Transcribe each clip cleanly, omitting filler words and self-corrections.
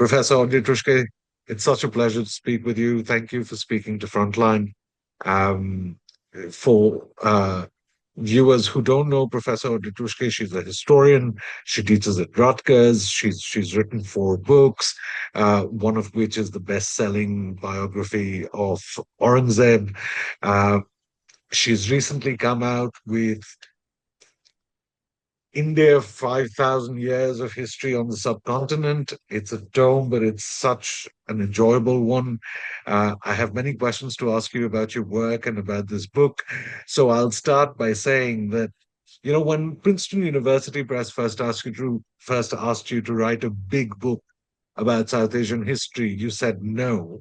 Professor Audrey Truschke, it's such a pleasure to speak with you. Thank you for speaking to Frontline. Um, for viewers who don't know Professor Audrey Truschke, she's a historian. She teaches at Rutgers. She's written four books, one of which is the best-selling biography of Aurangzeb. Uh, she's recently come out with India, 5,000 years of history on the subcontinent. It's a tome, but it's such an enjoyable one. I have many questions to ask you about your work and about this book. So I'll start by saying that, when Princeton University Press first asked you to write a big book about South Asian history, you said no.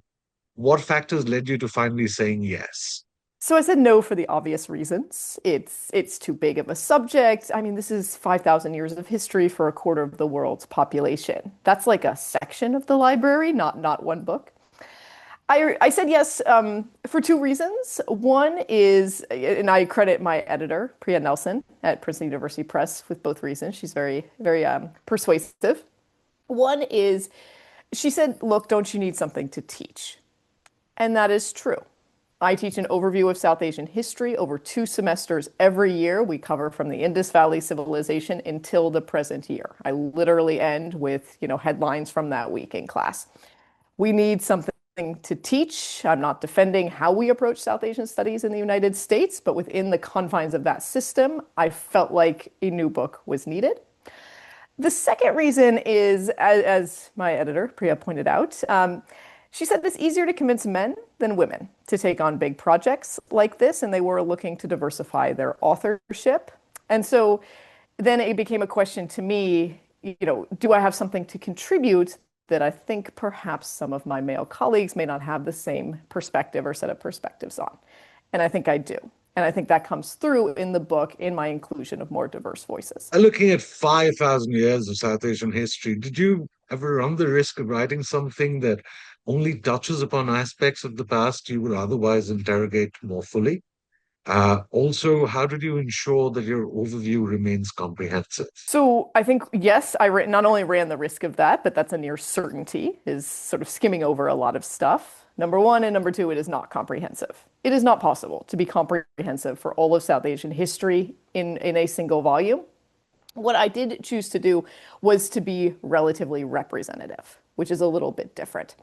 What factors led you to finally saying yes? So I said no for the obvious reasons. It's too big of a subject. I mean, this is 5,000 years of history for a quarter of the world's population. That's like a section of the library, not one book. I said yes for two reasons. One is, and I credit my editor, Priya Nelson at Princeton University Press with both reasons. She's very persuasive. One is, she said, look, don't you need something to teach? And that is true. I teach an overview of South Asian history over 2 semesters every year. We cover from the Indus Valley Civilization until the present year. I literally end with, headlines from that week in class. We need something to teach. I'm not defending how we approach South Asian studies in the United States, but within the confines of that system, I felt like a new book was needed. The second reason is, as my editor, Priya, pointed out, she said it's easier to convince men than women to take on big projects like this, and they were looking to diversify their authorship. And so then it became a question to me, do I have something to contribute that I think perhaps some of my male colleagues may not have the same perspective or set of perspectives on? And I think I do. And I think that comes through in the book in my inclusion of more diverse voices. Looking at 5,000 years of South Asian history, did you ever run the risk of writing something that only touches upon aspects of the past you would otherwise interrogate more fully? Also, how did you ensure that your overview remains comprehensive? So I think, yes, not only ran the risk of that, but that's a near certainty, is sort of skimming over a lot of stuff. Number one, and number two, it is not comprehensive. It is not possible to be comprehensive for all of South Asian history in a single volume. What I did choose to do was to be relatively representative, which is a little bit different.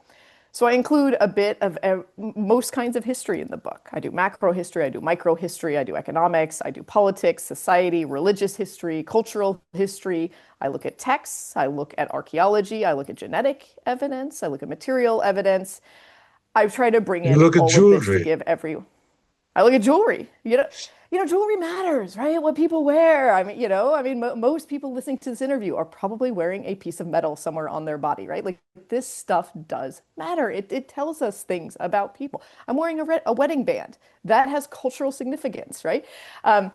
So I include a bit of most kinds of history in the book. I do macro history, I do micro history, I do economics, I do politics, society, religious history, cultural history. I look at texts, I look at archaeology, I look at genetic evidence, I look at material evidence. I've tried to bring You in look at all of this to jewelry. give I look at jewelry. Jewelry matters, right? What people wear. Most people listening to this interview are probably wearing a piece of metal somewhere on their body, right? Like this stuff does matter. It tells us things about people. I'm wearing a wedding band. That has cultural significance, right? I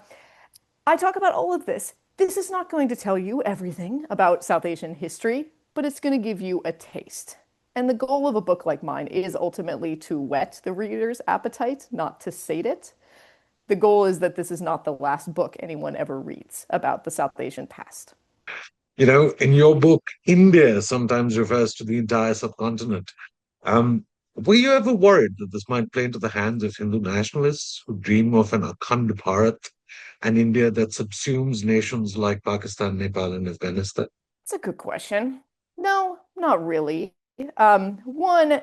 talk about all of this. This is not going to tell you everything about South Asian history, but it's going to give you a taste. And the goal of a book like mine is ultimately to whet the reader's appetite, not to sate it. The goal is that this is not the last book anyone ever reads about the South Asian past. In your book, India sometimes refers to the entire subcontinent. Were you ever worried that this might play into the hands of Hindu nationalists who dream of an Akhand Bharat, an India that subsumes nations like Pakistan, Nepal, and Afghanistan? It's a good question. No, not really. One,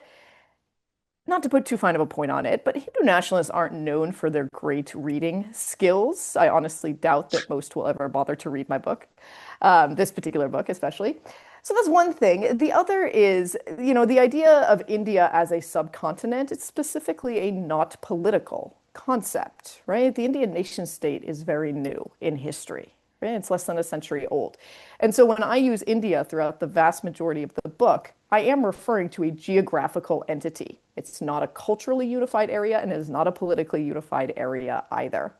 not to put too fine of a point on it, but Hindu nationalists aren't known for their great reading skills. I honestly doubt that most will ever bother to read my book, this particular book especially. So that's one thing. The other is, the idea of India as a subcontinent, it's specifically a not political concept, right? The Indian nation state is very new in history. Right? It's less than a century old. And so when I use India throughout the vast majority of the book, I am referring to a geographical entity. It's not a culturally unified area and it is not a politically unified area either.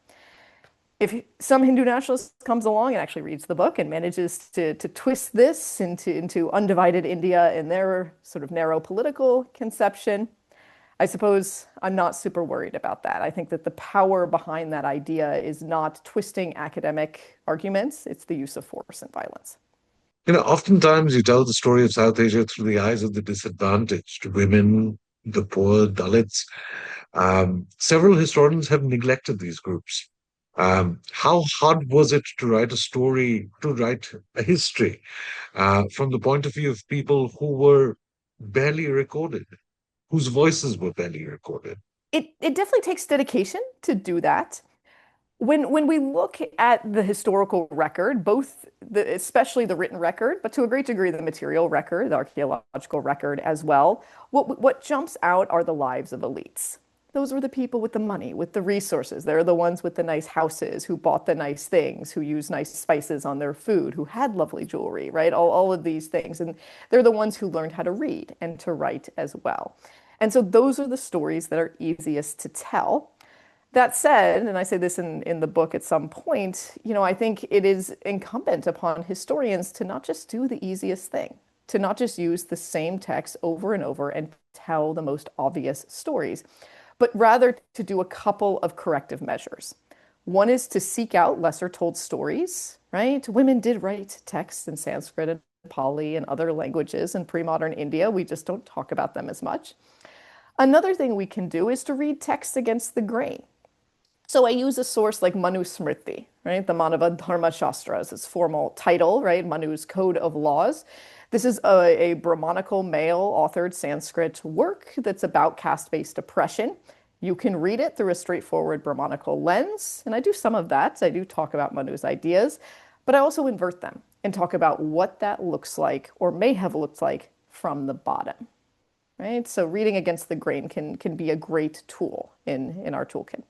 If some Hindu nationalist comes along and actually reads the book and manages to twist this into undivided India in their sort of narrow political conception, I suppose I'm not super worried about that. I think that the power behind that idea is not twisting academic arguments, it's the use of force and violence. Oftentimes you tell the story of South Asia through the eyes of the disadvantaged, women, the poor, Dalits. Several historians have neglected these groups. How hard was it to write a story, to write a history, from the point of view of people who were barely recorded, whose voices were barely recorded? It definitely takes dedication to do that. When we look at the historical record, especially the written record, but to a great degree the material record, the archaeological record as well, what jumps out are the lives of elites. Those were the people with the money, with the resources. They're the ones with the nice houses, who bought the nice things, who used nice spices on their food, who had lovely jewelry, right? All of these things. And they're the ones who learned how to read and to write as well. And so those are the stories that are easiest to tell. That said, and I say this in the book at some point, I think it is incumbent upon historians to not just do the easiest thing, to not just use the same text over and over and tell the most obvious stories, but rather to do a couple of corrective measures. One is to seek out lesser told stories, right? Women did write texts in Sanskrit and Pali and other languages in pre-modern India. We just don't talk about them as much. Another thing we can do is to read texts against the grain. So I use a source like Manu Smriti, right? The Manava Dharma Shastra is its formal title, right? Manu's Code of Laws. This is a Brahmanical male-authored Sanskrit work that's about caste-based oppression. You can read it through a straightforward Brahmanical lens, and I do some of that. I do talk about Manu's ideas, but I also invert them and talk about what that looks like or may have looked like from the bottom, right? So reading against the grain can be a great tool in our toolkit.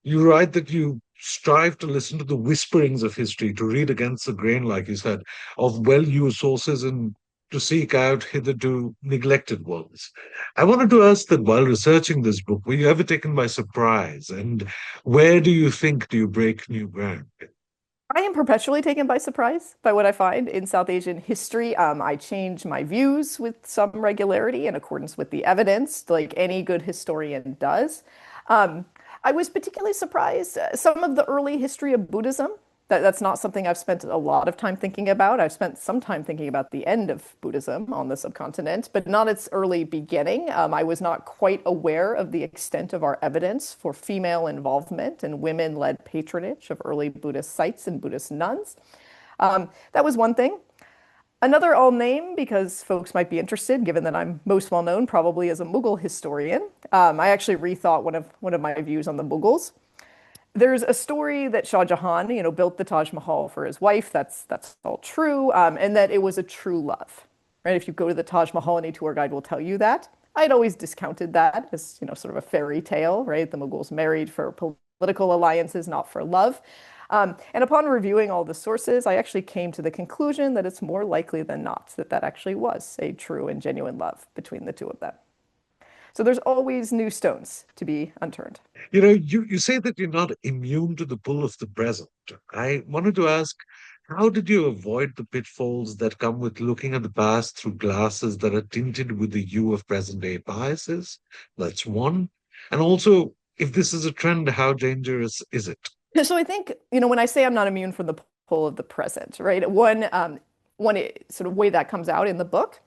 You write that you strive to listen to the whisperings of history, to read against the grain, like you said, of well-used sources and to seek out hitherto neglected ones. I wanted to ask that while researching this book, were you ever taken by surprise? And where do you break new ground? I am perpetually taken by surprise by what I find in South Asian history. I change my views with some regularity in accordance with the evidence, like any good historian does. Um, I was particularly surprised. Some of the early history of Buddhism, that's not something I've spent a lot of time thinking about. I've spent some time thinking about the end of Buddhism on the subcontinent, but not its early beginning. I was not quite aware of the extent of our evidence for female involvement and women-led patronage of early Buddhist sites and Buddhist nuns. That was one thing. Another I'll name because folks might be interested, given that I'm most well known probably as a Mughal historian. I actually rethought one of my views on the Mughals. There's a story that Shah Jahan, built the Taj Mahal for his wife. That's all true, and that it was a true love. Right? If you go to the Taj Mahal, any tour guide will tell you that. I'd always discounted that as sort of a fairy tale. Right? The Mughals married for political alliances, not for love. And upon reviewing all the sources, I actually came to the conclusion that it's more likely than not that that actually was a true and genuine love between the two of them. So there's always new stones to be unturned. You say that you're not immune to the pull of the present. I wanted to ask, how did you avoid the pitfalls that come with looking at the past through glasses that are tinted with the hue of present day biases? That's one. And also, if this is a trend, how dangerous is it? So I think, when I say I'm not immune from the pull of the present, right? One sort of way that comes out in the book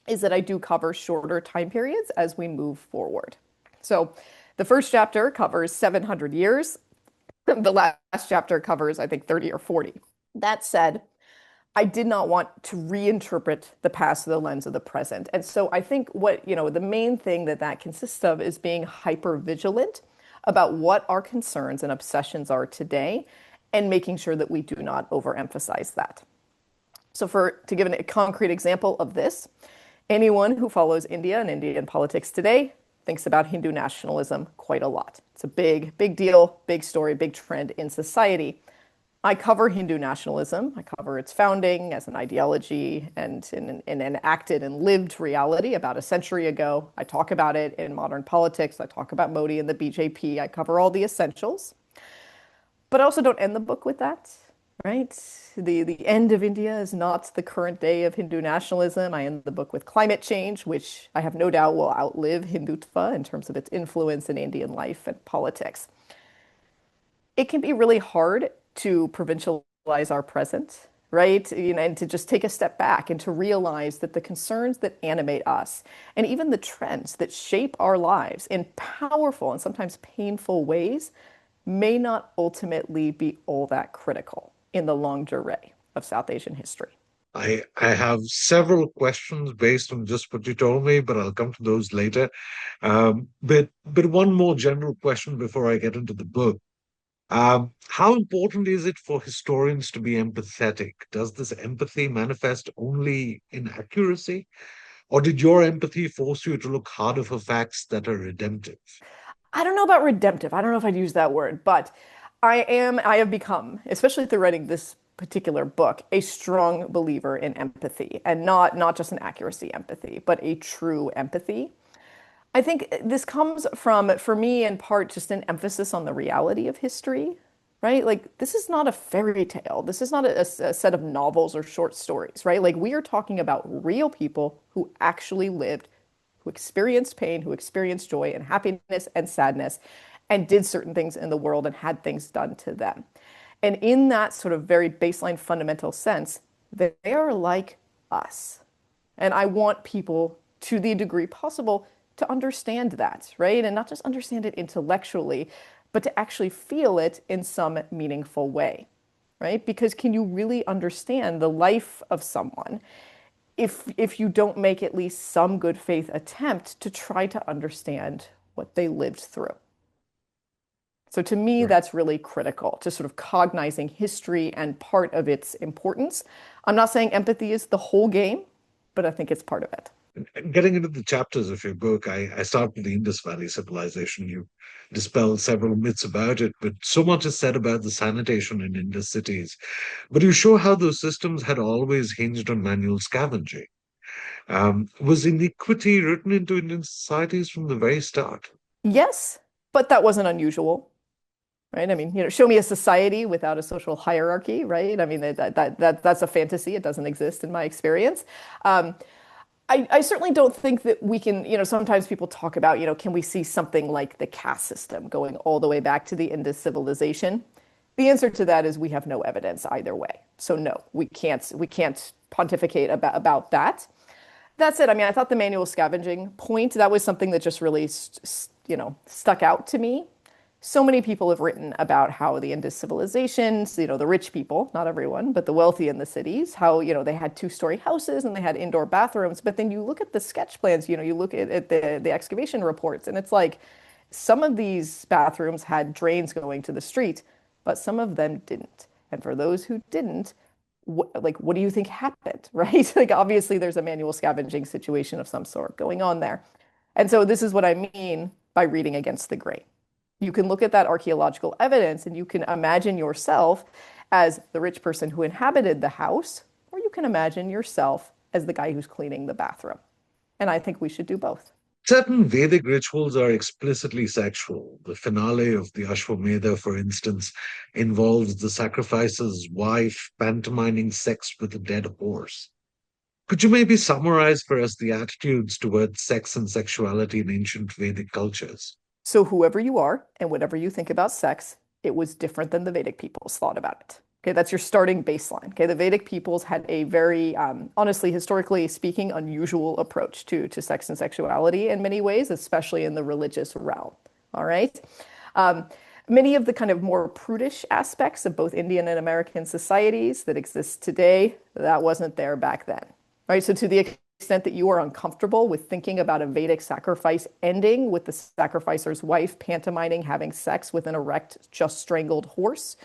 is that I do cover shorter time periods as we move forward. So the first chapter covers 700 years. The last chapter covers, I think, 30 or 40. That said, I did not want to reinterpret the past through the lens of the present. And so I think the main thing that consists of is being hyper vigilant about what our concerns and obsessions are today and making sure that we do not overemphasize that. So to give a concrete example of this, anyone who follows India and Indian politics today thinks about Hindu nationalism quite a lot. It's a big deal, big story, big trend in society. I cover Hindu nationalism. I cover its founding as an ideology and in an acted and lived reality about a century ago. I talk about it in modern politics. I talk about Modi and the BJP. I cover all the essentials. But I also don't end the book with that, right? The end of India is not the current day of Hindu nationalism. I end the book with climate change, which I have no doubt will outlive Hindutva in terms of its influence in Indian life and politics. It can be really hard to provincialize our present right? And to just take a step back and to realize that the concerns that animate us and even the trends that shape our lives in powerful and sometimes painful ways may not ultimately be all that critical in the longue durée of South Asian history. I have several questions based on just what you told me, but I'll come to those later. But one more general question before I get into the book. How important is it for historians to be empathetic? Does this empathy manifest only in accuracy, or did your empathy force you to look harder for facts that are redemptive? I don't know about redemptive. I don't know if I'd use that word, but I have become, especially through writing this particular book, a strong believer in empathy and not just an accuracy empathy, but a true empathy. I think this comes from, for me, in part, just an emphasis on the reality of history, right? Like, this is not a fairy tale. This is not a set of novels or short stories, right? Like, we are talking about real people who actually lived, who experienced pain, who experienced joy and happiness and sadness, and did certain things in the world and had things done to them. And in that sort of very baseline fundamental sense, they are like us. And I want people, to the degree possible, to understand that, right? And not just understand it intellectually, but to actually feel it in some meaningful way, right? Because can you really understand the life of someone if you don't make at least some good faith attempt to try to understand what they lived through? So to me, Right. that's really critical to sort of cognizing history and part of its importance. I'm not saying empathy is the whole game, but I think it's part of it. Getting into the chapters of your book, I start with the Indus Valley civilization. You dispel several myths about it, but so much is said about the sanitation in Indus cities. But you show how those systems had always hinged on manual scavenging. Was iniquity written into Indian societies from the very start? Yes, but that wasn't unusual, right? I mean, show me a society without a social hierarchy, right? I mean, that's a fantasy. It doesn't exist in my experience. Um, I certainly don't think that we can, sometimes people talk about, can we see something like the caste system going all the way back to the Indus civilization? The answer to that is we have no evidence either way. So no, we can't pontificate about that. That's it. I mean, I thought the manual scavenging point, that was something that just really, stuck out to me. So many people have written about how the Indus civilizations, the rich people, not everyone, but the wealthy in the cities, how, they had two-story houses and they had indoor bathrooms. But then you look at the sketch plans, you look at the excavation reports, and it's like some of these bathrooms had drains going to the street, but some of them didn't. And for those who didn't, what do you think happened, right? Like, obviously, there's a manual scavenging situation of some sort going on there. And so this is what I mean by reading against the grain. You can look at that archaeological evidence and you can imagine yourself as the rich person who inhabited the house, or you can imagine yourself as the guy who's cleaning the bathroom. And I think we should do both. Certain Vedic rituals are explicitly sexual. The finale of the Ashwamedha, for instance, involves the sacrificer's wife pantomiming sex with a dead horse. Could you maybe summarize for us the attitudes towards sex and sexuality in ancient Vedic cultures? So, whoever you are and whatever you think about sex, it was different than the Vedic peoples thought about it. Okay, that's your starting baseline. Okay, the Vedic peoples had a very, honestly, historically speaking, unusual approach to sex and sexuality in many ways, especially in the religious realm. All right. Um, Many of the kind of more prudish aspects of both Indian and American societies that exist today, that wasn't there back then. Right. So, to the extent that you are uncomfortable with thinking about a Vedic sacrifice ending with the sacrificer's wife pantomiming having sex with an erect, just strangled horse,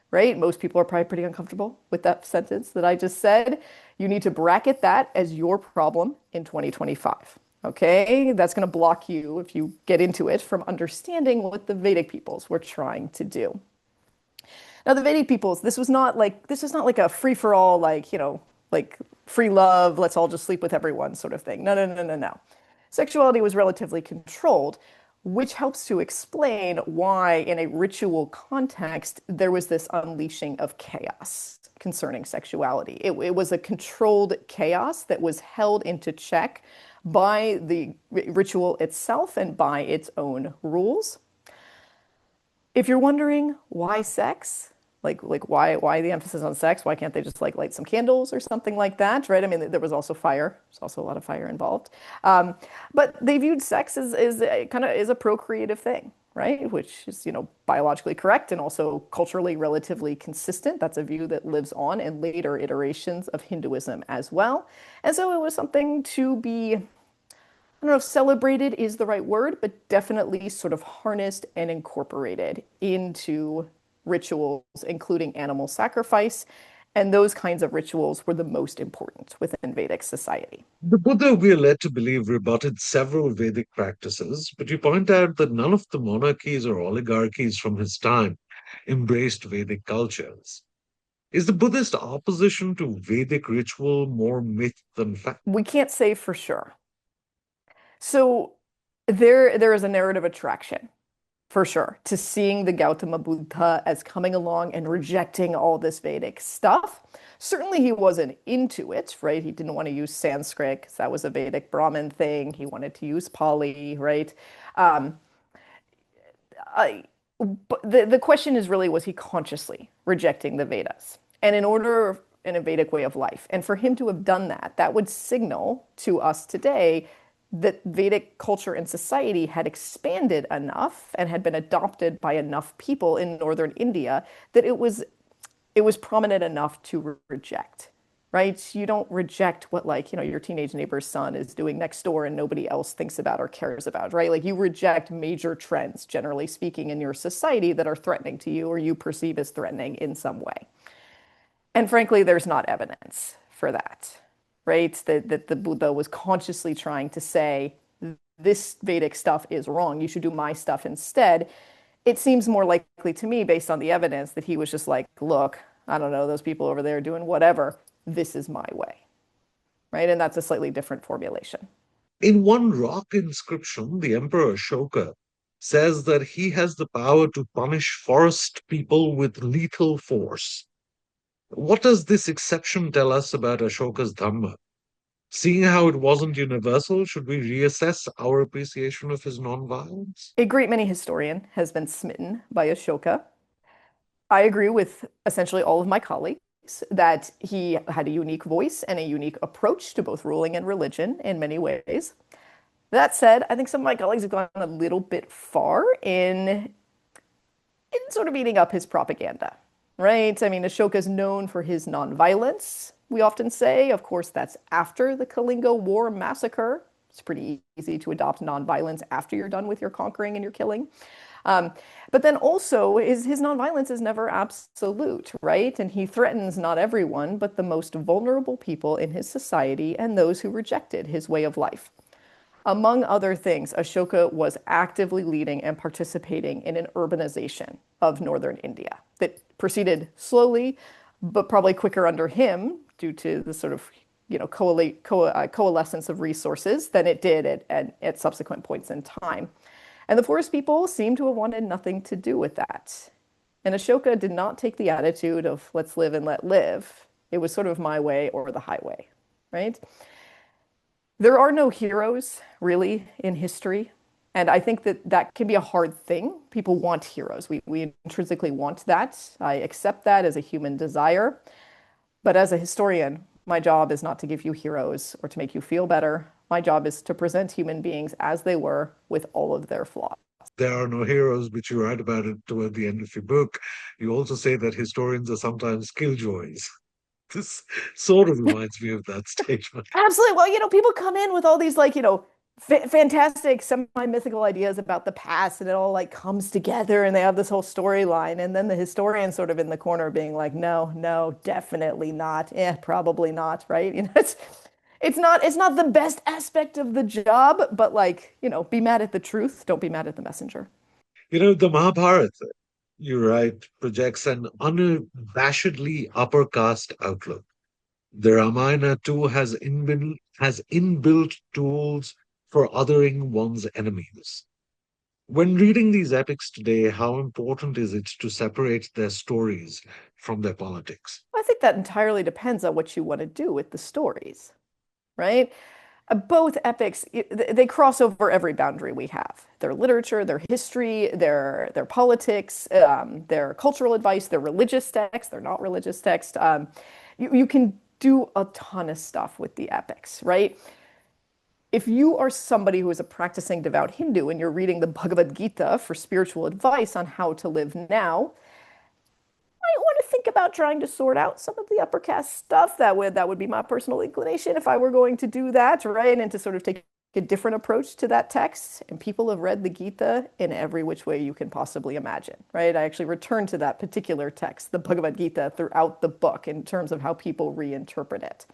right? Most people are probably pretty uncomfortable with that sentence that I just said. You need to bracket that as your problem in 2025. Okay, that's going to block you, if you get into it, from understanding what the Vedic peoples were trying to do. Now, the Vedic peoples, this was not like a free for all, like free love, let's all just sleep with everyone sort of thing. No, no, no, no, no. Sexuality was relatively controlled, which helps to explain why, in a ritual context, there was this unleashing of chaos concerning sexuality. It was a controlled chaos that was held into check by the ritual itself and by its own rules. If you're wondering why sex, Why the emphasis on sex? Why can't they just like light some candles or something like that, right? I mean, there was also fire. There's also a lot of fire involved. Um, but they viewed sex as kind of is a procreative thing, right? Which is, biologically correct and also culturally relatively consistent. That's a view that lives on in later iterations of Hinduism as well. And so it was something to be, I don't know if celebrated is the right word, but definitely sort of harnessed and incorporated into rituals, including animal sacrifice. And those kinds of rituals were the most important within Vedic society. The Buddha, we are led to believe, rebutted several Vedic practices, but you point out that none of the monarchies or oligarchies from his time embraced Vedic cultures. Is the Buddhist opposition to Vedic ritual more myth than fact? We can't say for sure. So there is a narrative attraction for sure to seeing the Gautama Buddha as coming along and rejecting all this Vedic stuff. Certainly he wasn't into it, right? He didn't want to use Sanskrit because that was a Vedic Brahmin thing. He wanted to use Pali, right? Um, I, but the question is really, was he consciously rejecting the Vedas? And in order, in a Vedic way of life, and for him to have done that, that would signal to us today that Vedic culture and society had expanded enough and had been adopted by enough people in northern India that it was prominent enough to reject, right? You don't reject what like, your teenage neighbor's son is doing next door and nobody else thinks about or cares about, right? Like you reject major trends, generally speaking, in your society that are threatening to you or you perceive as threatening in some way. And frankly, there's not evidence for that, right? That the Buddha was consciously trying to say, this Vedic stuff is wrong. You should do my stuff instead. It seems more likely to me, based on the evidence, that he was just like, look, I don't know, those people over there doing whatever. This is my way, right? And that's a slightly different formulation. In one rock inscription, the Emperor Ashoka says that he has the power to punish forest people with lethal force. What does this exception tell us about Ashoka's Dhamma? Seeing how it wasn't universal, should we reassess our appreciation of his nonviolence? A great many historian has been smitten by Ashoka. I agree with essentially all of my colleagues that he had a unique voice and a unique approach to both ruling and religion in many ways. That said, I think some of my colleagues have gone a little bit far in sort of eating up his propaganda, right? I mean, Ashoka is known for his nonviolence, we often say. Of course, that's after the Kalinga War massacre. It's pretty easy to adopt nonviolence after you're done with your conquering and your killing. Um, but then also, his nonviolence is never absolute, right? And he threatens not everyone, but the most vulnerable people in his society and those who rejected his way of life. Among other things, Ashoka was actively leading and participating in an urbanization of northern India that proceeded slowly, but probably quicker under him due to the sort of coalescence of resources than it did at subsequent points in time. And the forest people seem to have wanted nothing to do with that. And Ashoka did not take the attitude of let's live and let live. It was sort of my way or the highway, right? There are no heroes really in history. And I think that that can be a hard thing. People want heroes. We intrinsically want that. I accept that as a human desire. But as a historian, my job is not to give you heroes or to make you feel better. My job is to present human beings as they were with all of their flaws. There are no heroes, but you write about it toward the end of your book. You also say that historians are sometimes killjoys. This sort of reminds me of that statement. Absolutely. Well, people come in with all these like, fantastic semi-mythical ideas about the past, and it all like comes together, and they have this whole storyline, and then the historian sort of in the corner being like, no, no, definitely not. Probably not, right? It's not the best aspect of the job, but like, be mad at the truth, don't be mad at the messenger. The Mahabharata, you write, projects an unabashedly upper caste outlook. The Ramayana too has inbuilt tools for othering one's enemies. When reading these epics today, how important is it to separate their stories from their politics? I think that entirely depends on what you want to do with the stories, right? Both epics, they cross over every boundary we have. Their literature, their history, their politics, their cultural advice, their religious text, their not religious text. You can do a ton of stuff with the epics, right? If you are somebody who is a practicing devout Hindu and you're reading the Bhagavad Gita for spiritual advice on how to live now, I want to think about trying to sort out some of the upper caste stuff. That would be my personal inclination if I were going to do that, right? And to sort of take a different approach to that text. And people have read the Gita in every which way you can possibly imagine, right? I actually return to that particular text, the Bhagavad Gita, throughout the book in terms of how people reinterpret it.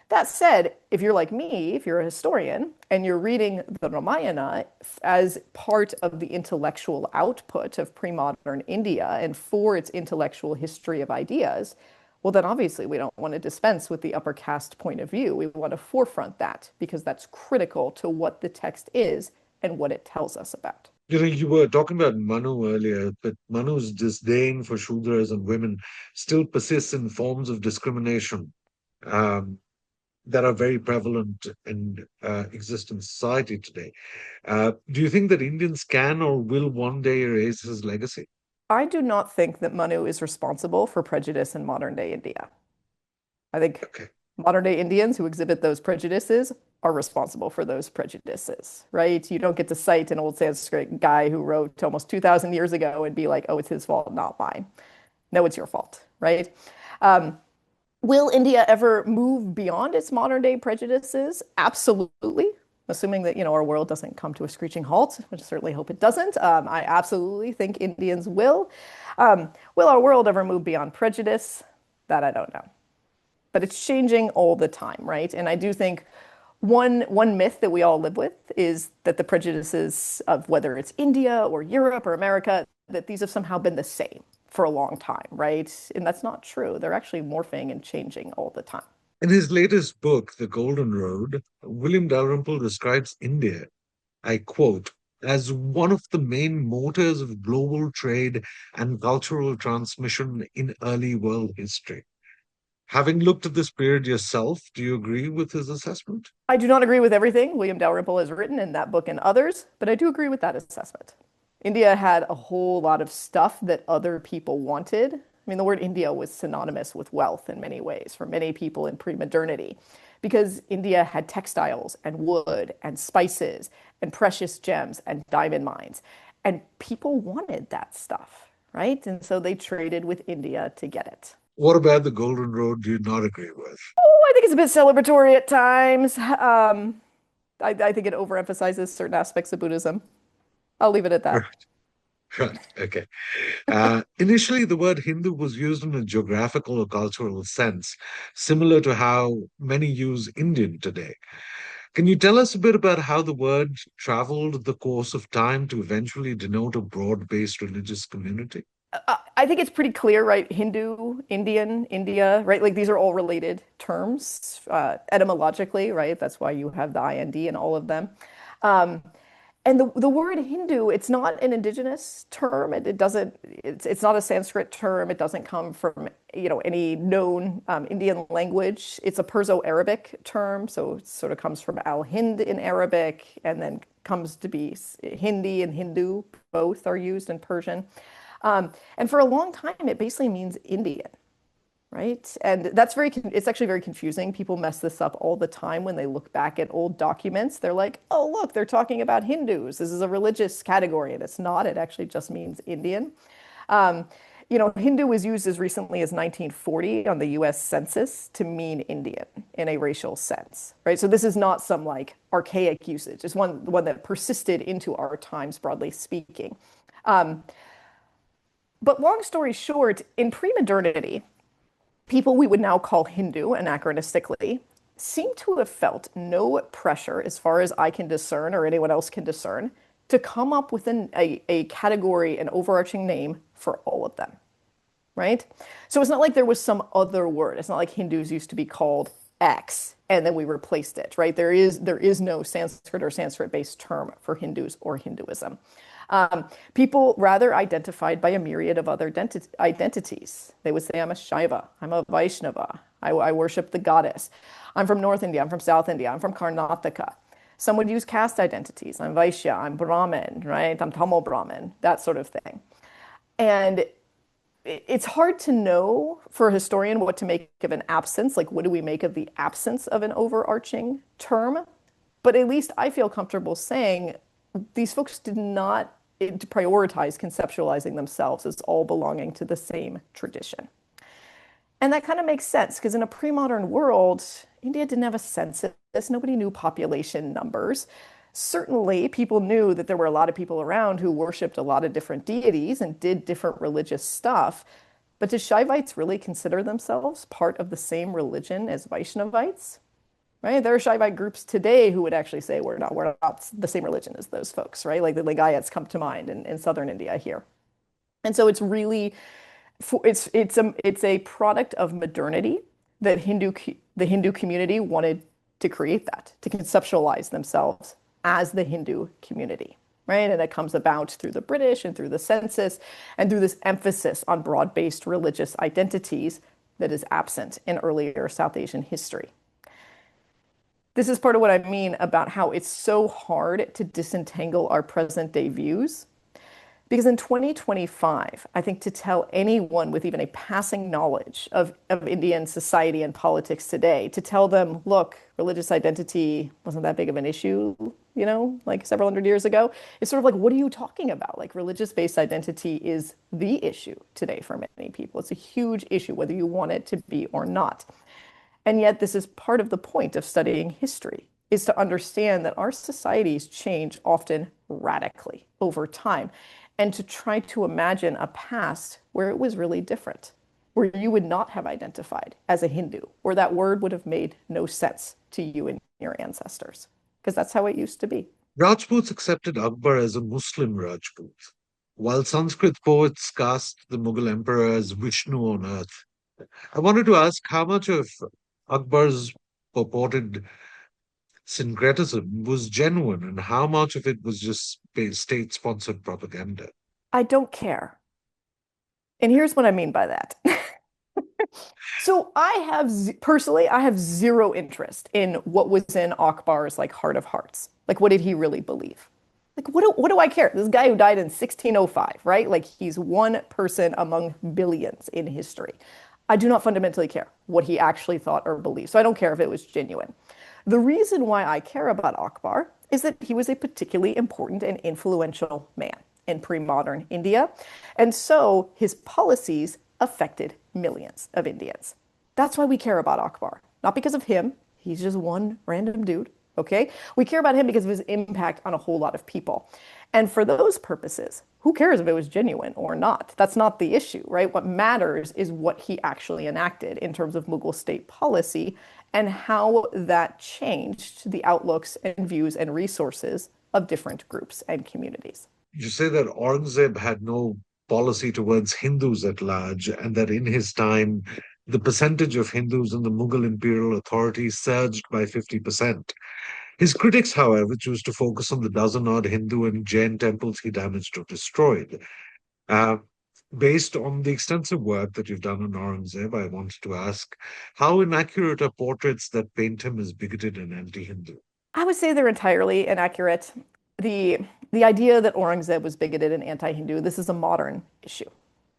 That said, if you're like me, if you're a historian and you're reading the Ramayana as part of the intellectual output of pre-modern India and for its intellectual history of ideas, well, then obviously we don't want to dispense with the upper caste point of view. We want to forefront that because that's critical to what the text is and what it tells us about. You were talking about Manu earlier, but Manu's disdain for Shudras and women still persists in forms of discrimination. Um, that are very prevalent and exist in society today. Do you think that Indians can or will one day erase his legacy? I do not think that Manu is responsible for prejudice in modern day India. I think Okay. modern day Indians who exhibit those prejudices are responsible for those prejudices, right? You don't get to cite an old Sanskrit guy who wrote almost 2,000 years ago and be like, oh, it's his fault, not mine. No, it's your fault, right? Um, Will India ever move beyond its modern day prejudices? Absolutely. Assuming that, our world doesn't come to a screeching halt, which I certainly hope it doesn't. I absolutely think Indians will. Will our world ever move beyond prejudice? That I don't know. But it's changing all the time, right? And I do think one myth that we all live with is that the prejudices of whether it's India or Europe or America, that these have somehow been the same for a long time, right? And that's not true. They're actually morphing and changing all the time. In his latest book, The Golden Road, William Dalrymple describes India, I quote, as one of the main motors of global trade and cultural transmission in early world history. Having looked at this period yourself, do you agree with his assessment? I do not agree with everything William Dalrymple has written in that book and others, but I do agree with that assessment. India had a whole lot of stuff that other people wanted. I mean, the word India was synonymous with wealth in many ways for many people in pre-modernity because India had textiles and wood and spices and precious gems and diamond mines. And people wanted that stuff, right? And so they traded with India to get it. What about the Golden Road do you not agree with? Oh, I think it's a bit celebratory at times. I think it overemphasizes certain aspects of Buddhism. I'll leave it at that. Right, right, okay. Initially, the word Hindu was used in a geographical or cultural sense, similar to how many use Indian today. Can you tell us a bit about how the word traveled the course of time to eventually denote a broad-based religious community? I think it's pretty clear, right? Hindu, Indian, India, right? Like these are all related terms etymologically, right? That's why you have the IND in all of them. Um, and the word Hindu, it's not an indigenous term. It doesn't, it's not a Sanskrit term. It doesn't come from, any known Indian language. It's a Perso-Arabic term. So it sort of comes from al-Hind in Arabic and then comes to be Hindi and Hindu. Both are used in Persian. And for a long time, it basically means Indian, right? And it's actually very confusing. People mess this up all the time when they look back at old documents. They're like, oh, look, they're talking about Hindus. This is a religious category. And it's not. It actually just means Indian. Hindu was used as recently as 1940 on the US Census to mean Indian in a racial sense, right? So this is not some like archaic usage. It's one that persisted into our times, broadly speaking. But long story short, in pre-modernity, people we would now call Hindu anachronistically seem to have felt no pressure, as far as I can discern or anyone else can discern, to come up with a category, an overarching name for all of them, right? So it's not like there was some other word. It's not like Hindus used to be called X and then we replaced it, right? There is no Sanskrit or Sanskrit-based term for Hindus or Hinduism. People rather identified by a myriad of other identities. They would say, I'm a Shaiva, I'm a Vaishnava, I worship the goddess. I'm from North India. I'm from South India. I'm from Karnataka. Some would use caste identities. I'm Vaishya. I'm Brahmin, right? I'm Tamil Brahmin, that sort of thing. And it's hard to know for a historian what to make of an absence. Like, what do we make of the absence of an overarching term? But at least I feel comfortable saying these folks did not prioritize conceptualizing themselves as all belonging to the same tradition. And that kind of makes sense because in a pre-modern world, India didn't have a census. Nobody knew population numbers. Certainly, people knew that there were a lot of people around who worshipped a lot of different deities and did different religious stuff. But do Shaivites really consider themselves part of the same religion as Vaishnavites? Right? There are Shaivite groups today who would actually say we're not the same religion as those folks, right? Like the Ligayats come to mind in southern India here. And so it's really it's a product of modernity that the Hindu community wanted to create that, to conceptualize themselves as the Hindu community, right? And it comes about through the British and through the census and through this emphasis on broad-based religious identities that is absent in earlier South Asian history. This is part of what I mean about how it's so hard to disentangle our present day views. Because in 2025, I think to tell anyone with even a passing knowledge of Indian society and politics today, to tell them, look, religious identity wasn't that big of an issue, like several hundred years ago, it's sort of like, what are you talking about? Like religious-based identity is the issue today for many people. It's a huge issue, whether you want it to be or not. And yet, this is part of the point of studying history, is to understand that our societies change often radically over time, and to try to imagine a past where it was really different, where you would not have identified as a Hindu, or that word would have made no sense to you and your ancestors, because that's how it used to be. Rajputs accepted Akbar as a Muslim Rajput, while Sanskrit poets cast the Mughal emperor as Vishnu on earth. I wanted to ask how much of Akbar's purported syncretism was genuine and how much of it was just state sponsored propaganda. I don't care. And here's what I mean by that. So personally, I have zero interest in what was in Akbar's like heart of hearts. Like, what did he really believe? Like, what do I care? This guy who died in 1605, right? Like, he's one person among billions in history. I do not fundamentally care what he actually thought or believed. So I don't care if it was genuine. The reason why I care about Akbar is that he was a particularly important and influential man in pre-modern India. And so his policies affected millions of Indians. That's why we care about Akbar. Not because of him. He's just one random dude. Okay? We care about him because of his impact on a whole lot of people. And for those purposes, who cares if it was genuine or not? That's not the issue, right? What matters is what he actually enacted in terms of Mughal state policy and how that changed the outlooks and views and resources of different groups and communities. You say that Aurangzeb had no policy towards Hindus at large, and that in his time, the percentage of Hindus in the Mughal imperial authority surged by 50%. His critics, however, choose to focus on the dozen odd Hindu and Jain temples he damaged or destroyed. Uh, Based on the extensive work that you've done on Aurangzeb, I wanted to ask, how inaccurate are portraits that paint him as bigoted and anti-Hindu? I would say they're entirely inaccurate. The the idea that Aurangzeb was bigoted and anti-Hindu, this is a modern issue.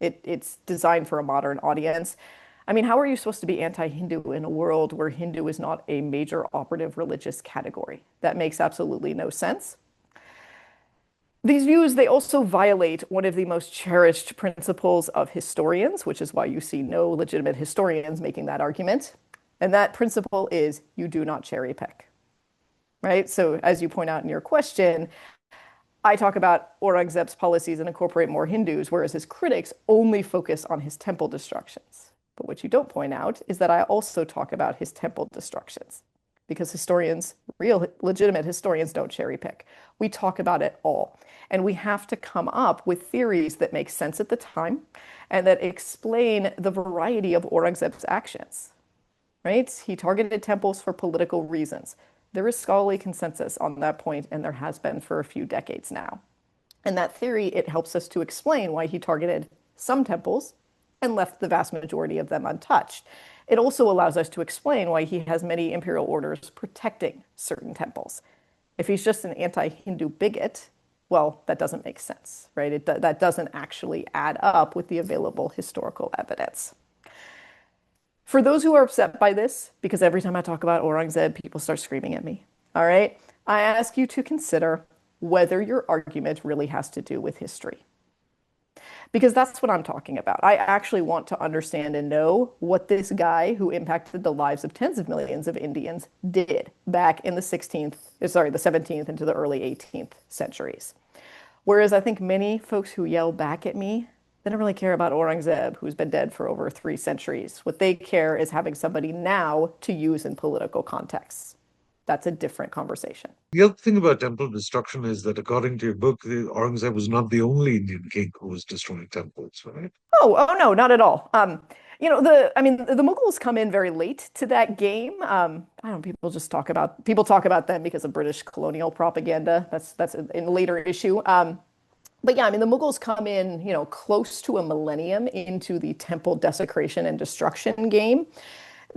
It's designed for a modern audience. I mean, how are you supposed to be anti-Hindu in a world where Hindu is not a major operative religious category? That makes absolutely no sense. These views, they also violate one of the most cherished principles of historians, which is why you see no legitimate historians making that argument. And that principle is you do not cherry pick, right? So as you point out in your question, I talk about Aurangzeb's policies and incorporate more Hindus, whereas his critics only focus on his temple destructions. But what you don't point out is that I also talk about his temple destructions because historians, real legitimate historians, don't cherry pick. We talk about it all. And we have to come up with theories that make sense at the time and that explain the variety of Aurangzeb's actions, right? He targeted temples for political reasons. There is scholarly consensus on that point, and there has been for a few decades now. And that theory, it helps us to explain why he targeted some temples and left the vast majority of them untouched. It also allows us to explain why he has many imperial orders protecting certain temples. If he's just an anti-Hindu bigot, well, that doesn't make sense, right? That doesn't actually add up with the available historical evidence. For those who are upset by this, because every time I talk about Aurangzeb, people start screaming at me, all right? I ask you to consider whether your argument really has to do with history. Because that's what I'm talking about. I actually want to understand and know what this guy who impacted the lives of tens of millions of Indians did back in the 17th into the early 18th centuries. Whereas I think many folks who yell back at me, they don't really care about Aurangzeb, who's been dead for over 3 centuries. What they care is having somebody now to use in political contexts. That's a different conversation. The other thing about temple destruction is that, according to your book, the Aurangzeb was not the only Indian king who was destroying temples, right? Oh no, not at all. I mean, the Mughals come in very late to that game. I don't know, people talk about them because of British colonial propaganda. That's in a later issue. But yeah, I mean, the Mughals come in, close to a millennium into the temple desecration and destruction game.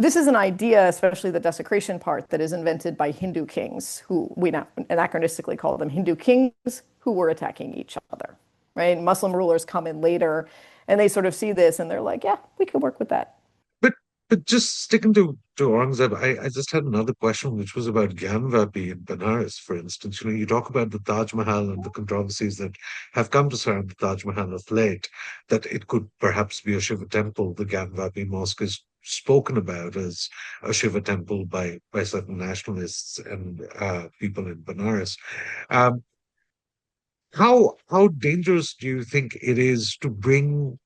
This is an idea, especially the desecration part, that is invented by Hindu kings, who we now anachronistically call them Hindu kings, who were attacking each other, right? Muslim rulers come in later, and they sort of see this, and they're like, yeah, we could work with that. But just sticking to Aurangzeb, I just had another question, which was about Gyanvapi in Benares, for instance. You talk about the Taj Mahal and the controversies that have come to surround the Taj Mahal of late, that it could perhaps be a Shiva temple. The Gyanvapi Mosque is spoken about as a Shiva temple by certain nationalists and people in Benares. Um, how dangerous do you think it is to bring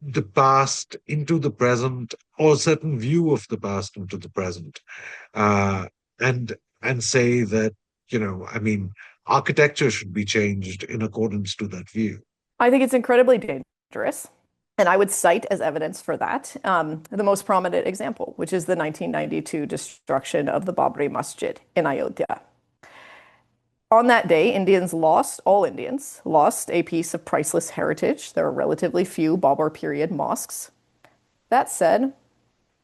the past into the present, or a certain view of the past into the present, uh, and say that, I mean, architecture should be changed in accordance to that view? I think it's incredibly dangerous. And I would cite as evidence for that the most prominent example, which is the 1992 destruction of the Babri Masjid in Ayodhya. On that day, all Indians lost a piece of priceless heritage. There are relatively few Babur period mosques. That said,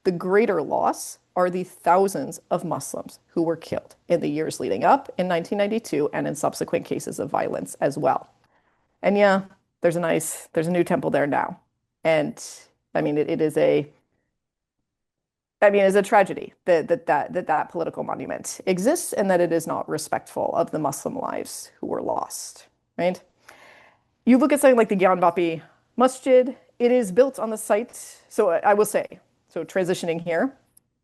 the greater loss are the thousands of Muslims who were killed in the years leading up in 1992 and in subsequent cases of violence as well. And yeah, there's a new temple there now. And I mean, it's a tragedy that political monument exists and that it is not respectful of the Muslim lives who were lost, right? You look at something like the Gyanvapi Masjid, it is built on the site. So I will say, so transitioning here,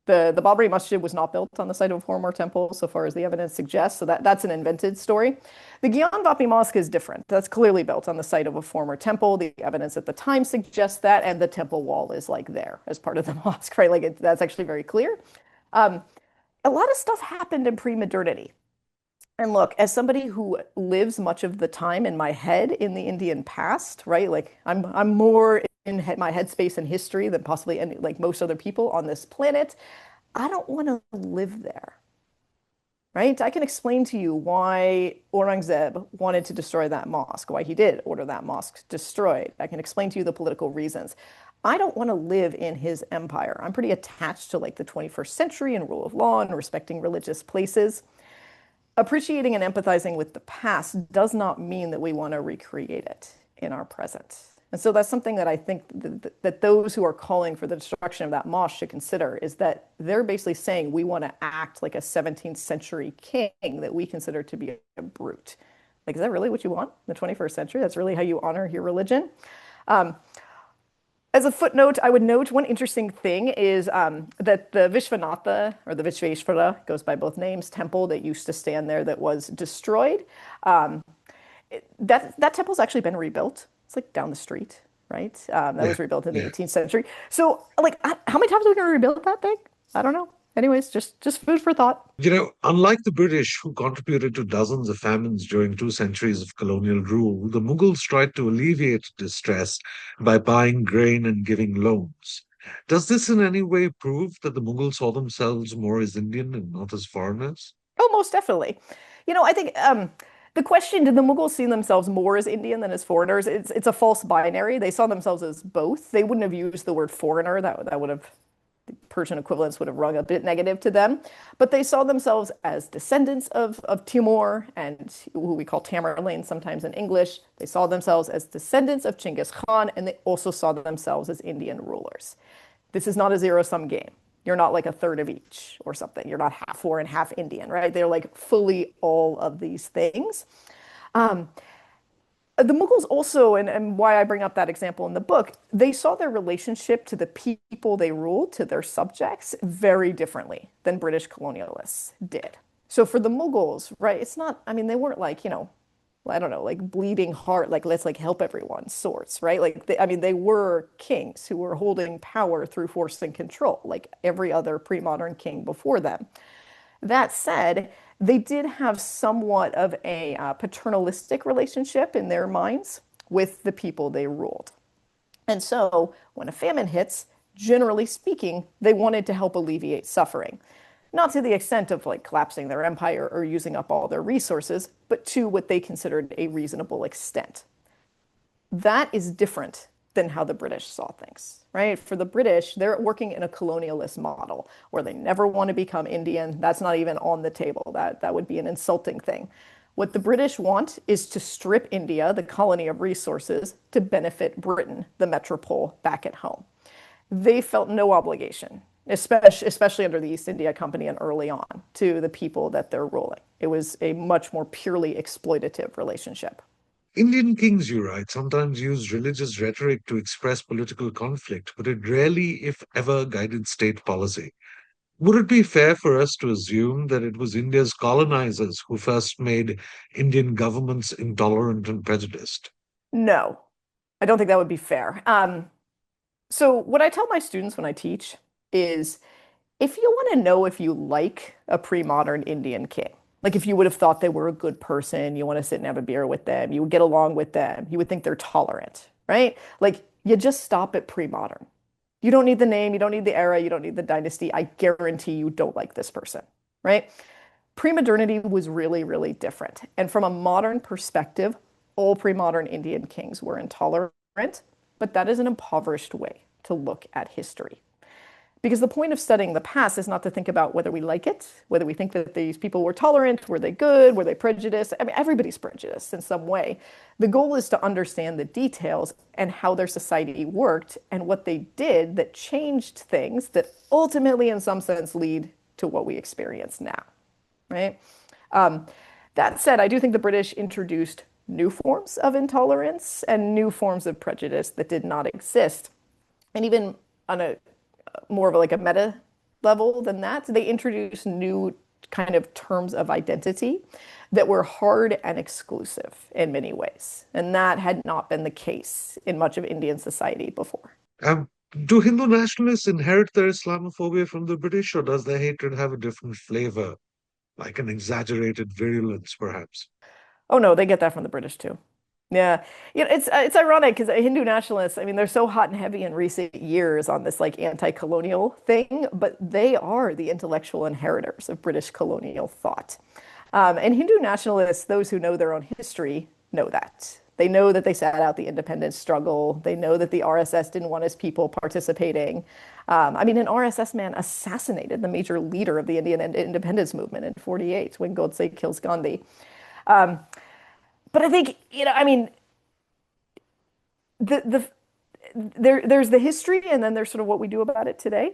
the Babri Masjid was not built on the site of a former temple, so far as the evidence suggests. So that's an invented story. The Gyanvapi Mosque is different. That's clearly built on the site of a former temple. The evidence at the time suggests that, and the temple wall is like there as part of the mosque, right? That's actually very clear. A lot of stuff happened in pre-modernity. And look, as somebody who lives much of the time in my head in the Indian past, right? Like I'm more in my headspace in history than possibly any, like most other people on this planet. I don't want to live there, right? I can explain to you why Aurangzeb wanted to destroy that mosque, why he did order that mosque destroyed. I can explain to you the political reasons. I don't want to live in his empire. I'm pretty attached to like the 21st century and rule of law and respecting religious places. Appreciating and empathizing with the past does not mean that we want to recreate it in our present. And so that's something that I think that those who are calling for the destruction of that mosque should consider, is that they're basically saying we want to act like a 17th century king that we consider to be a brute. Like, is that really what you want in the 21st century? That's really how you honor your religion? As a footnote, I would note one interesting thing is that the Vishvanatha, or the Vishveshvara, goes by both names, temple that used to stand there that was destroyed. That temple's actually been rebuilt. It's like down the street, right? That Yeah, was rebuilt in the yeah. 18th century. So, like, how many times are we going to rebuild that thing? I don't know. Anyways, just food for thought. Unlike the British, who contributed to dozens of famines during 2 centuries of colonial rule, the Mughals tried to alleviate distress by buying grain and giving loans. Does this in any way prove that the Mughals saw themselves more as Indian and not as foreigners? Oh, most definitely. I think the question, did the Mughals see themselves more as Indian than as foreigners? It's a false binary. They saw themselves as both. They wouldn't have used the word foreigner. That would have Persian equivalents would have rung a bit negative to them. But they saw themselves as descendants of Timur and who we call Tamerlane sometimes in English. They saw themselves as descendants of Genghis Khan, and they also saw themselves as Indian rulers. This is not a zero-sum game. You're not like a third of each or something. You're not half foreign, half Indian, right? They're like fully all of these things. Um, the Mughals also, and why I bring up that example in the book, they saw their relationship to the people they ruled, to their subjects, very differently than British colonialists did. So for the Mughals, right, it's not, I mean, they weren't like, I don't know, like bleeding heart, like let's like help everyone sorts, right? Like, I mean, they were kings who were holding power through force and control, like every other pre-modern king before them. That said, they did have somewhat of a paternalistic relationship in their minds with the people they ruled. And so when a famine hits, generally speaking, they wanted to help alleviate suffering. Not to the extent of like collapsing their empire or using up all their resources, but to what they considered a reasonable extent. That is different than how the British saw things, right? For the British, they're working in a colonialist model where they never want to become Indian. That's not even on the table. That would be an insulting thing. What the British want is to strip India, the colony, of resources to benefit Britain, the metropole back at home. They felt no obligation, especially under the East India Company and early on, to the people that they're ruling. It was a much more purely exploitative relationship. Indian kings, you write, sometimes use religious rhetoric to express political conflict, but it rarely, if ever, guided state policy. Would it be fair for us to assume that it was India's colonizers who first made Indian governments intolerant and prejudiced? No, I don't think that would be fair. So what I tell my students when I teach is if you want to know if you like a pre-modern Indian king, like if you would have thought they were a good person, you want to sit and have a beer with them, you would get along with them, you would think they're tolerant, right? Like you just stop at pre-modern. You don't need the name, you don't need the era, you don't need the dynasty. I guarantee you don't like this person, right? Pre-modernity was really, really different. And from a modern perspective, all pre-modern Indian kings were intolerant, but that is an impoverished way to look at history. Because the point of studying the past is not to think about whether we like it, whether we think that these people were tolerant, were they good, were they prejudiced? I mean, everybody's prejudiced in some way. The goal is to understand the details and how their society worked and what they did that changed things that ultimately, in some sense, lead to what we experience now, right? Um, that said, I do think the British introduced new forms of intolerance and new forms of prejudice that did not exist. And even on a more of like a meta level than that, they introduced new kind of terms of identity that were hard and exclusive in many ways. And that had not been the case in much of Indian society before. Um, do Hindu nationalists inherit their Islamophobia from the British, or does their hatred have a different flavor, like an exaggerated virulence, perhaps? Oh no, they get that from the British too. Yeah, it's ironic because Hindu nationalists, I mean, they're so hot and heavy in recent years on this like anti-colonial thing, but they are the intellectual inheritors of British colonial thought. And Hindu nationalists, those who know their own history, know that. They know that they sat out the independence struggle. They know that the RSS didn't want its people participating. I mean, an RSS man assassinated the major leader of the Indian independence movement in 48 when Godse kills Gandhi. Um, but I think, I mean, the there's the history and then there's sort of what we do about it today.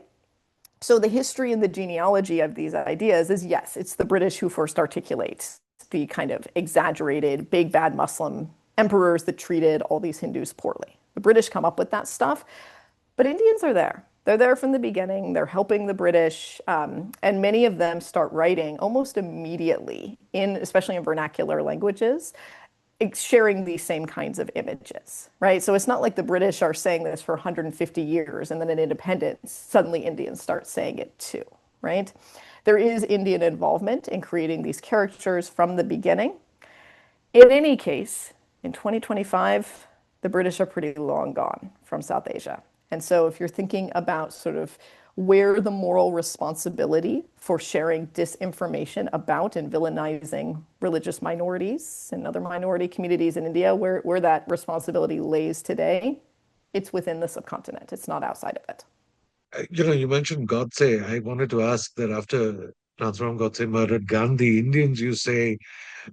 So the history and the genealogy of these ideas is yes, it's the British who first articulate the kind of exaggerated big bad Muslim emperors that treated all these Hindus poorly. The British come up with that stuff, but Indians are there. They're there from the beginning. They're helping the British, and many of them start writing almost immediately especially in vernacular languages, sharing these same kinds of images, right? So it's not like the British are saying this for 150 years and then in independence, suddenly Indians start saying it too, right? There is Indian involvement in creating these characters from the beginning. In any case, in 2025, the British are pretty long gone from South Asia. And so if you're thinking about sort of where the moral responsibility for sharing disinformation about and villainizing religious minorities and other minority communities in India, where that responsibility lays today, it's within the subcontinent. It's not outside of it. You mentioned Godse. I wanted to ask that after Nathuram Godse murdered Gandhi, Indians, you say,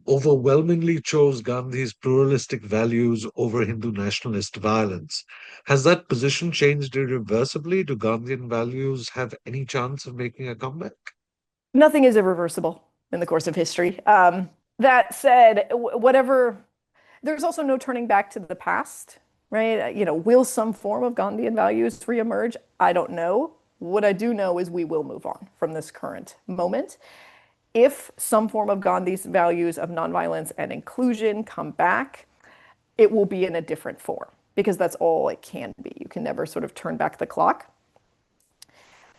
overwhelmingly chose Gandhi's pluralistic values over Hindu nationalist violence. Has that position changed irreversibly? Do Gandhian values have any chance of making a comeback? Nothing is irreversible in the course of history. That said, whatever, there's also no turning back to the past, right? Will some form of Gandhian values reemerge? I don't know. What I do know is we will move on from this current moment. If some form of Gandhi's values of nonviolence and inclusion come back, it will be in a different form because that's all it can be. You can never sort of turn back the clock.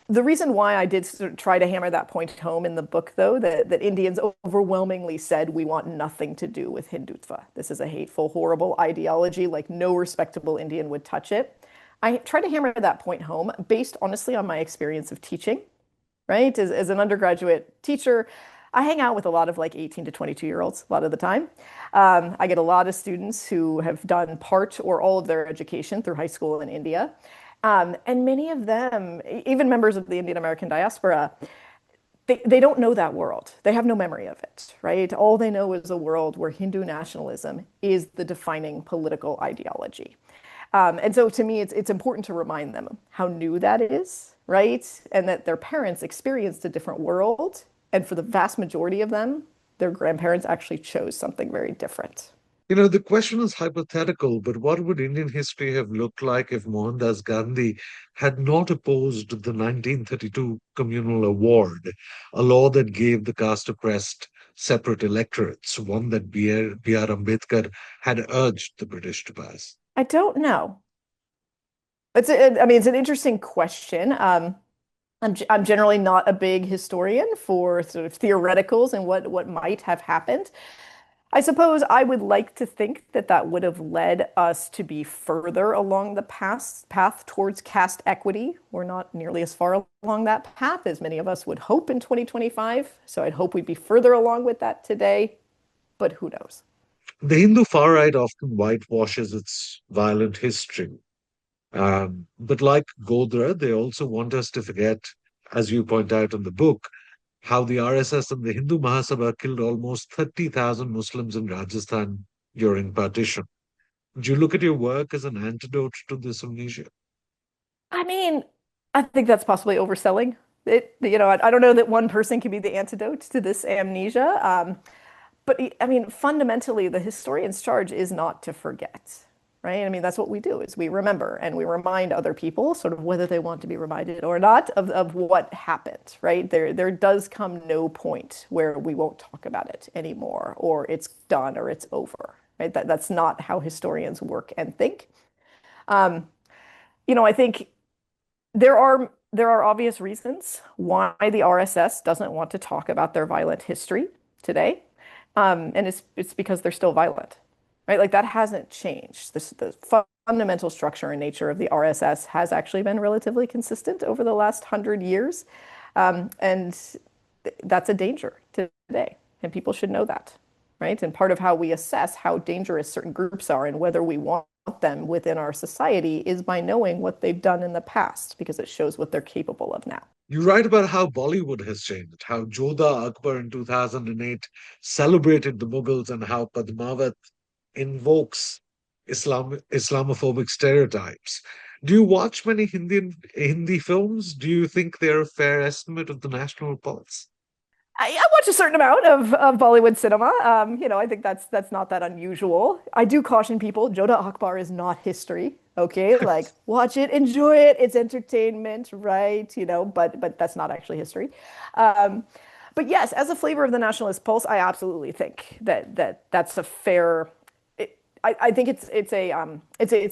The reason why I did sort of try to hammer that point home in the book, though, that Indians overwhelmingly said we want nothing to do with Hindutva. This is a hateful, horrible ideology, like no respectable Indian would touch it. I try to hammer that point home based honestly on my experience of teaching, right? As an undergraduate teacher, I hang out with a lot of like 18 to 22-year-olds a lot of the time. I get a lot of students who have done part or all of their education through high school in India. And many of them, even members of the Indian American diaspora, they don't know that world. They have no memory of it, right? All they know is a world where Hindu nationalism is the defining political ideology. And so to me, it's important to remind them how new that is, right? And that their parents experienced a different world. And for the vast majority of them, their grandparents actually chose something very different. The question is hypothetical, but what would Indian history have looked like if Mohandas Gandhi had not opposed the 1932 Communal Award, a law that gave the caste oppressed separate electorates, one that B.R. Ambedkar had urged the British to pass? I don't know. I mean, it's an interesting question. I'm generally not a big historian for sort of theoreticals and what might have happened. I suppose I would like to think that that would have led us to be further along the path towards caste equity. We're not nearly as far along that path as many of us would hope in 2025. So I'd hope we'd be further along with that today, but who knows? The Hindu far right often whitewashes its violent history. But like Godra, they also want us to forget, as you point out in the book, how the RSS and the Hindu Mahasabha killed almost 30,000 Muslims in Rajasthan during partition. Do you look at your work as an antidote to this amnesia? I mean, I think that's possibly overselling it. I don't know that one person can be the antidote to this amnesia. But I mean, fundamentally, the historian's charge is not to forget, right? I mean, that's what we do is we remember and we remind other people, sort of whether they want to be reminded or not, of what happened, right? There does come no point where we won't talk about it anymore, or it's done, or it's over, right? That's not how historians work and think. Um, I think there are obvious reasons why the RSS doesn't want to talk about their violent history today. And it's because they're still violent, right? Like that hasn't changed. The fundamental structure and nature of the RSS has actually been relatively consistent over the last 100 years. And that's a danger today. And people should know that, right? And part of how we assess how dangerous certain groups are and whether we want them within our society is by knowing what they've done in the past, because it shows what they're capable of now. You write about how Bollywood has changed, how Jodha Akbar in 2008 celebrated the Mughals, and how Padmavat invokes Islamophobic stereotypes. Do you watch many Hindi films? Do you think they're a fair estimate of the national pulse? I watch a certain amount of Bollywood cinema. I think that's not that unusual. I do caution people, Jodha Akbar is not history. Okay, like watch it, enjoy it. It's entertainment, right? But that's not actually history. Um, but yes, as a flavor of the nationalist pulse, I absolutely think that's a fair. I think it's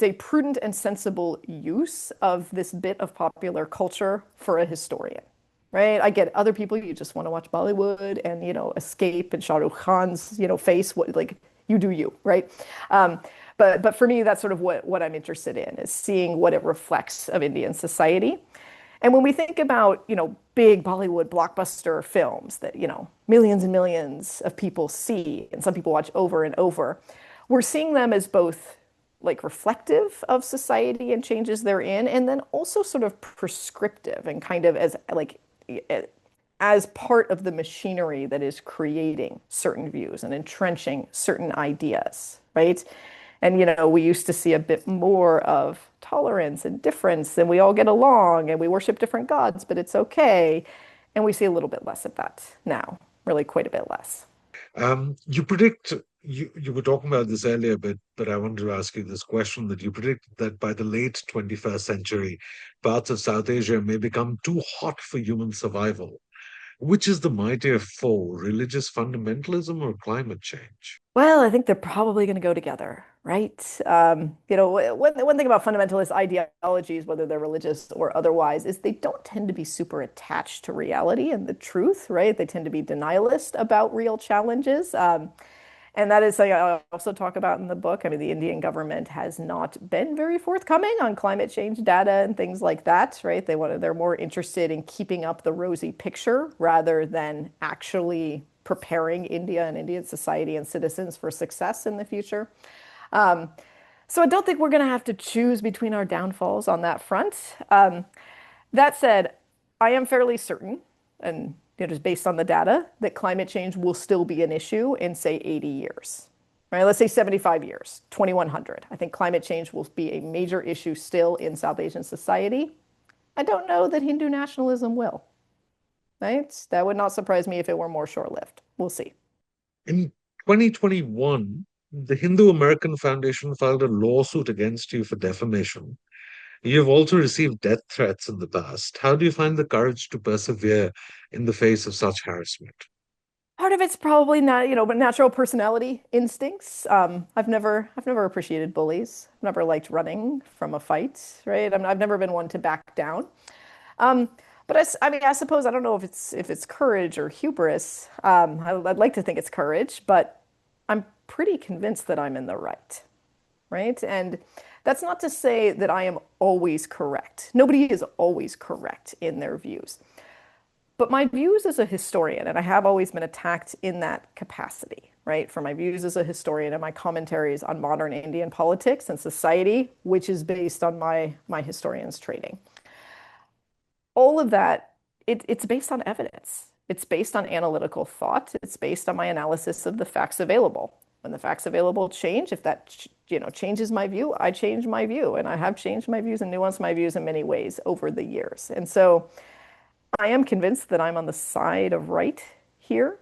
a prudent and sensible use of this bit of popular culture for a historian, right? I get other people, you just want to watch Bollywood and, escape and Shah Rukh Khan's, face, what, like, you do you, right? But for me, that's sort of what I'm interested in, is seeing what it reflects of Indian society. And when we think about, big Bollywood blockbuster films that, millions and millions of people see, and some people watch over and over, we're seeing them as both like reflective of society and changes they're in, and then also sort of prescriptive and kind of as like as part of the machinery that is creating certain views and entrenching certain ideas, right? And we used to see a bit more of tolerance and difference, and we all get along and we worship different gods, but it's okay. And we see a little bit less of that now, really quite a bit less. You predict you were talking about this earlier, but I wanted to ask you this question that you predict that by the late 21st century, parts of South Asia may become too hot for human survival. Which is the mightier foe, religious fundamentalism or climate change? Well, I think they're probably going to go together, right? One thing about fundamentalist ideologies, whether they're religious or otherwise, is they don't tend to be super attached to reality and the truth, right? They tend to be denialist about real challenges. And that is something I also talk about in the book. I mean, the Indian government has not been very forthcoming on climate change data and things like that, right? They're more interested in keeping up the rosy picture rather than actually preparing India and Indian society and citizens for success in the future. Um, so I don't think we're going to have to choose between our downfalls on that front. That said, I am fairly certain, and just based on the data, that climate change will still be an issue in, say, 80 years. Right? Let's say 75 years, 2100. I think climate change will be a major issue still in South Asian society. I don't know that Hindu nationalism will. Right? That would not surprise me if it were more short-lived. We'll see. In 2021, the Hindu American Foundation filed a lawsuit against you for defamation. You've also received death threats in the past. How do you find the courage to persevere in the face of such harassment? Part of it's probably not, but natural personality instincts. I've never appreciated bullies. I've never liked running from a fight, right? I've never been one to back down. Um, but I mean, I suppose I don't know if it's courage or hubris. I'd like to think it's courage, but I'm pretty convinced that I'm in the right? And that's not to say that I am always correct. Nobody is always correct in their views. But my views as a historian, and I have always been attacked in that capacity, right? For my views as a historian and my commentaries on modern Indian politics and society, which is based on my historian's training. All of that, it's based on evidence. It's based on analytical thought. It's based on my analysis of the facts available. When the facts available change, if that changes my view, I change my view, and I have changed my views and nuanced my views in many ways over the years. And so I am convinced that I'm on the side of right here.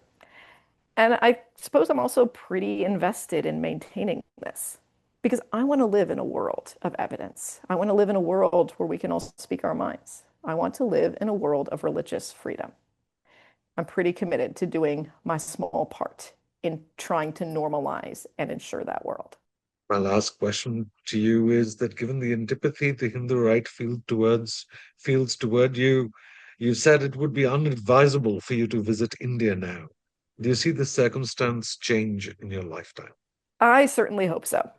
And I suppose I'm also pretty invested in maintaining this because I want to live in a world of evidence. I want to live in a world where we can all speak our minds. I want to live in a world of religious freedom. I'm pretty committed to doing my small part in trying to normalize and ensure that world. My last question to you is that given the antipathy the Hindu right feels toward you, you said it would be unadvisable for you to visit India now. Do you see this circumstance change in your lifetime? I certainly hope so.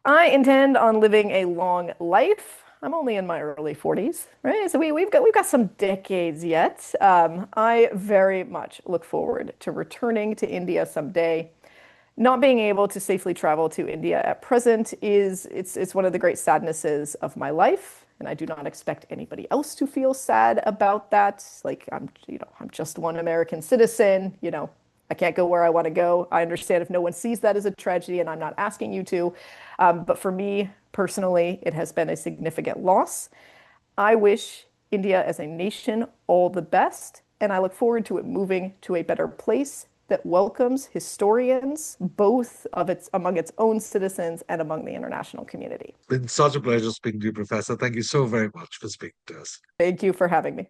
I intend on living a long life. I'm only in my early 40s, right? So we've got some decades yet. I very much look forward to returning to India someday. Not being able to safely travel to India at present it's one of the great sadnesses of my life, and I do not expect anybody else to feel sad about that. Like I'm just one American citizen, I can't go where I want to go. I understand if no one sees that as a tragedy, and I'm not asking you to. But for me personally, it has been a significant loss. I wish India as a nation all the best, and I look forward to it moving to a better place that welcomes historians, both among its own citizens and among the international community. It's been such a pleasure speaking to you, Professor. Thank you so very much for speaking to us. Thank you for having me.